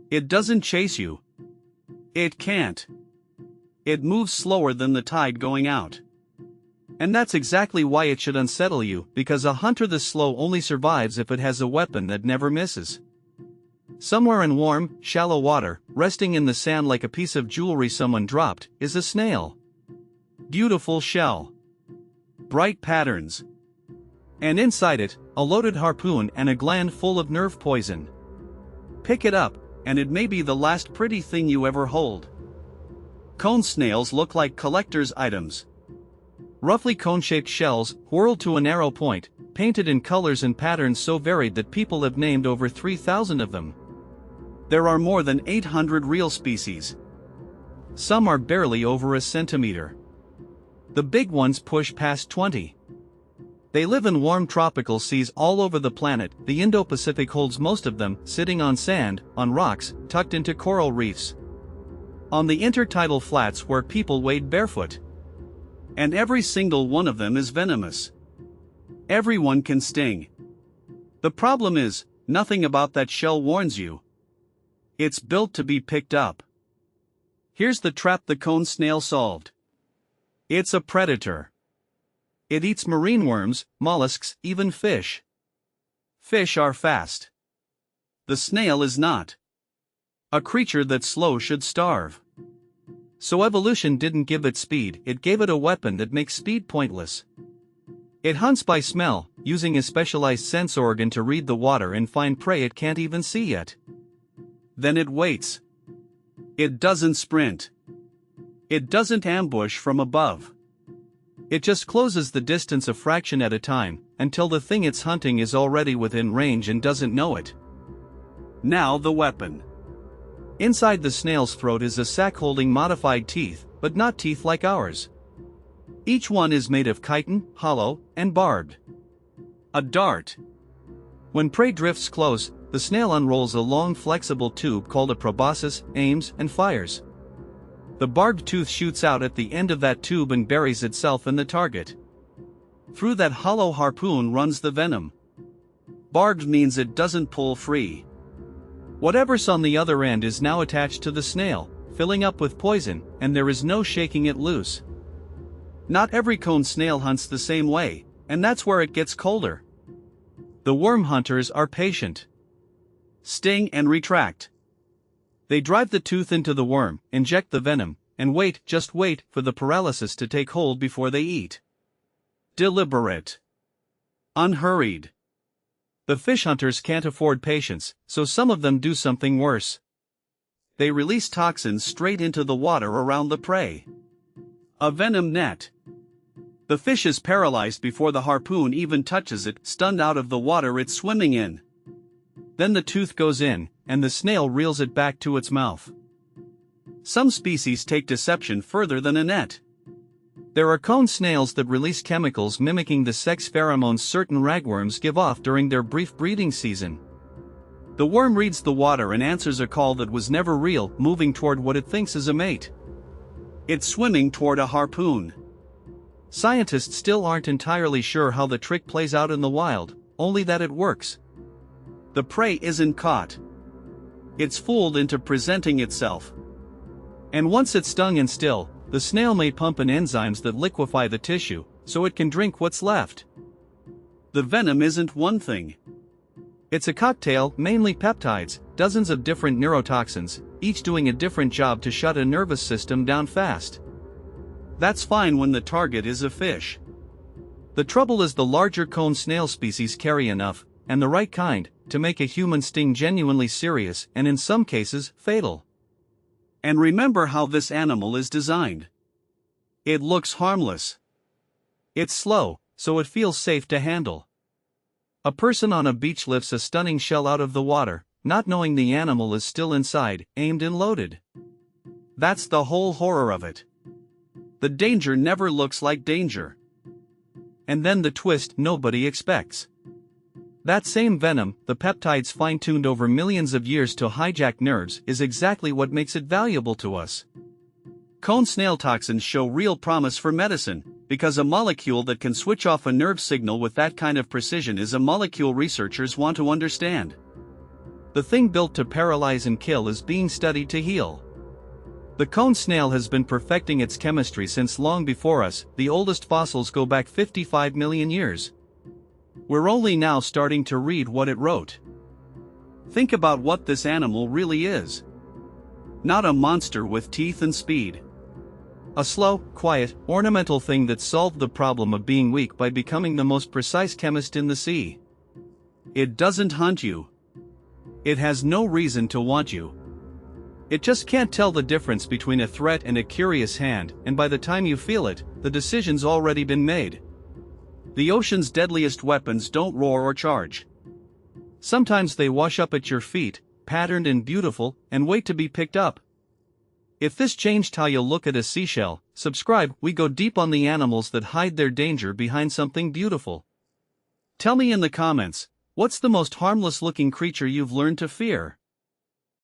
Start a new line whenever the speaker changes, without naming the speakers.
It doesn't chase you. It can't. It moves slower than the tide going out. And that's exactly why it should unsettle you, because a hunter this slow only survives if it has a weapon that never misses. Somewhere in warm, shallow water, resting in the sand like a piece of jewelry someone dropped, is a snail. Beautiful shell. Bright patterns. And inside it, a loaded harpoon and a gland full of nerve poison. Pick it up, and it may be the last pretty thing you ever hold. Cone snails look like collector's items. Roughly cone-shaped shells, whirled to a narrow point, painted in colors and patterns so varied that people have named over 3,000 of them. There are more than 800 real species. Some are barely over a centimeter. The big ones push past 20. They live in warm tropical seas all over the planet. The Indo-Pacific holds most of them, sitting on sand, on rocks, tucked into coral reefs. On the intertidal flats where people wade barefoot. And every single one of them is venomous. Everyone can sting. The problem is, nothing about that shell warns you. It's built to be picked up. Here's the trap the cone snail solved. It's a predator. It eats marine worms, mollusks, even fish. Fish are fast. The snail is not. A creature that's slow should starve. So evolution didn't give it speed, it gave it a weapon that makes speed pointless. It hunts by smell, using a specialized sense organ to read the water and find prey it can't even see yet. Then it waits. It doesn't sprint. It doesn't ambush from above. It just closes the distance a fraction at a time, until the thing it's hunting is already within range and doesn't know it. Now the weapon. Inside the snail's throat is a sac holding modified teeth, but not teeth like ours. Each one is made of chitin, hollow, and barbed. A dart. When prey drifts close, the snail unrolls a long flexible tube called a proboscis, aims, and fires. The barbed tooth shoots out at the end of that tube and buries itself in the target. Through that hollow harpoon runs the venom. Barbed means it doesn't pull free. Whatever's on the other end is now attached to the snail, filling up with poison, and there is no shaking it loose. Not every cone snail hunts the same way, and that's where it gets colder. The worm hunters are patient. Sting and retract. They drive the tooth into the worm, inject the venom, and wait, just wait, for the paralysis to take hold before they eat. Deliberate. Unhurried. The fish hunters can't afford patience, so some of them do something worse. They release toxins straight into the water around the prey. A venom net. The fish is paralyzed before the harpoon even touches it, stunned out of the water it's swimming in. Then the tooth goes in, and the snail reels it back to its mouth. Some species take deception further than a net. There are cone snails that release chemicals mimicking the sex pheromones certain ragworms give off during their brief breeding season. The worm reads the water and answers a call that was never real, moving toward what it thinks is a mate. It's swimming toward a harpoon. Scientists still aren't entirely sure how the trick plays out in the wild, only that it works. The prey isn't caught. It's fooled into presenting itself. And once it's stung and still, the snail may pump in enzymes that liquefy the tissue, so it can drink what's left. The venom isn't one thing. It's a cocktail, mainly peptides, dozens of different neurotoxins, each doing a different job to shut a nervous system down fast. That's fine when the target is a fish. The trouble is the larger cone snail species carry enough, and the right kind, to make a human sting genuinely serious and in some cases, fatal. And remember how this animal is designed. It looks harmless. It's slow, so it feels safe to handle. A person on a beach lifts a stunning shell out of the water, not knowing the animal is still inside, aimed and loaded. That's the whole horror of it. The danger never looks like danger. And then the twist nobody expects. That same venom, the peptides fine-tuned over millions of years to hijack nerves, is exactly what makes it valuable to us. Cone snail toxins show real promise for medicine, because a molecule that can switch off a nerve signal with that kind of precision is a molecule researchers want to understand. The thing built to paralyze and kill is being studied to heal. The cone snail has been perfecting its chemistry since long before us. The oldest fossils go back 55 million years. We're only now starting to read what it wrote. Think about what this animal really is. Not a monster with teeth and speed. A slow, quiet, ornamental thing that solved the problem of being weak by becoming the most precise chemist in the sea. It doesn't hunt you. It has no reason to want you. It just can't tell the difference between a threat and a curious hand, and by the time you feel it, the decision's already been made. The ocean's deadliest weapons don't roar or charge. Sometimes they wash up at your feet, patterned and beautiful, and wait to be picked up. If this changed how you look at a seashell, subscribe. We go deep on the animals that hide their danger behind something beautiful. Tell me in the comments, what's the most harmless looking creature you've learned to fear?